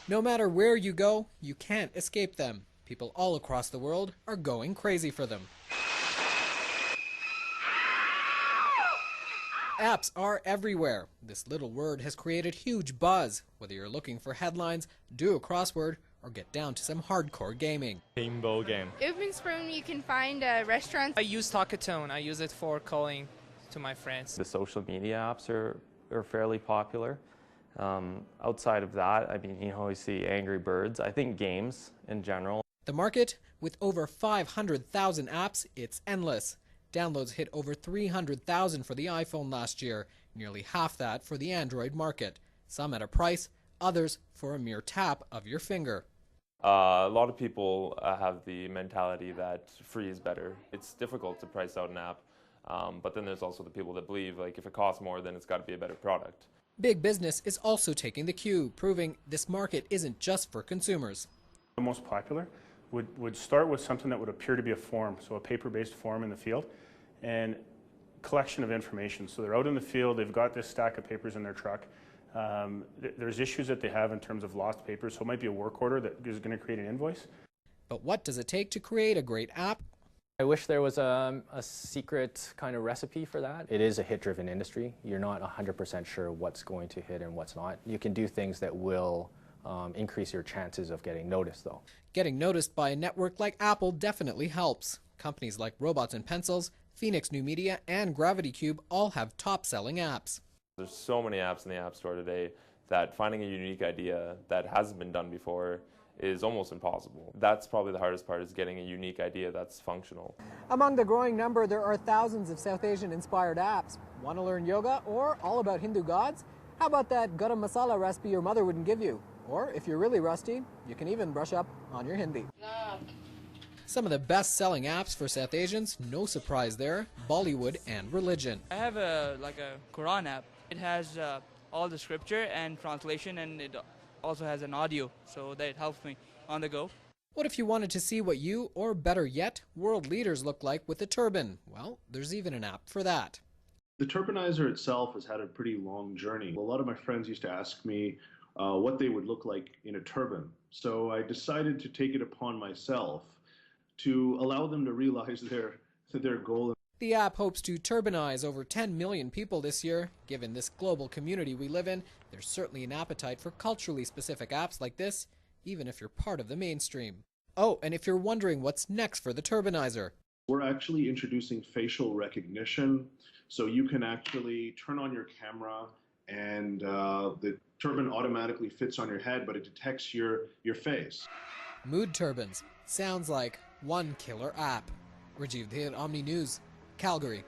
No matter where you go, you can't escape them. People all across the world are going crazy for them. Apps are everywhere. This little word has created huge buzz. Whether you're looking for headlines, do a crossword, or get down to some hardcore gaming. Paintball game. Ubensprung, you can find restaurants. I use Talkatone. I use it for calling to my friends. The social media apps are fairly popular. Outside of that, I mean, you always see Angry Birds. I think games in general. The market, with over 500,000 apps, it's endless. Downloads hit over 300,000 for the iPhone last year, nearly half that for the Android market. Some at a price, others for a mere tap of your finger. A lot of people have the mentality that free is better. It's difficult to price out an app, but then there's also the people that believe like if it costs more, then it's got to be a better product. Big business is also taking the cue, proving this market isn't just for consumers. The most popular would start with something that would appear to be a form, so a paper-based form in the field, and collection of information. So they're out in the field, they've got this stack of papers in their truck. There's issues that they have in terms of lost papers, so it might be a work order that is going to create an invoice. But what does it take to create a great app? I wish there was a secret kind of recipe for that. It is a hit-driven industry. You're not 100% sure what's going to hit and what's not. You can do things that will increase your chances of getting noticed, though. Getting noticed by a network like Apple definitely helps. Companies like Robots and Pencils, Phoenix New Media, and Gravity Cube all have top-selling apps. There's so many apps in the App Store today that finding a unique idea that hasn't been done before is almost impossible. That's probably the hardest part, is getting a unique idea that's functional. Among the growing number, there are thousands of South Asian-inspired apps. Want to learn yoga or all about Hindu gods? How about that garam masala recipe your mother wouldn't give you? Or if you're really rusty, you can even brush up on your Hindi. Some of the best-selling apps for South Asians, no surprise there, Bollywood and religion. I have a Quran app. It has all the scripture and translation, and it also has an audio, so that helps me on the go. What if you wanted to see what you, or better yet, world leaders look like with a turban? Well, there's even an app for that. The turbanizer itself has had a pretty long journey. A lot of my friends used to ask me what they would look like in a turban. So I decided to take it upon myself to allow them to realize their goal. The app hopes to turbanize over 10 million people this year. Given this global community we live in, there's certainly an appetite for culturally specific apps like this, even if you're part of the mainstream. Oh, and if you're wondering what's next for the turbanizer, we're actually introducing facial recognition, so you can actually turn on your camera and the turban automatically fits on your head, but it detects your face. Mood turbans. Sounds like one killer app. Rajiv Dhir, Omni News, Calgary.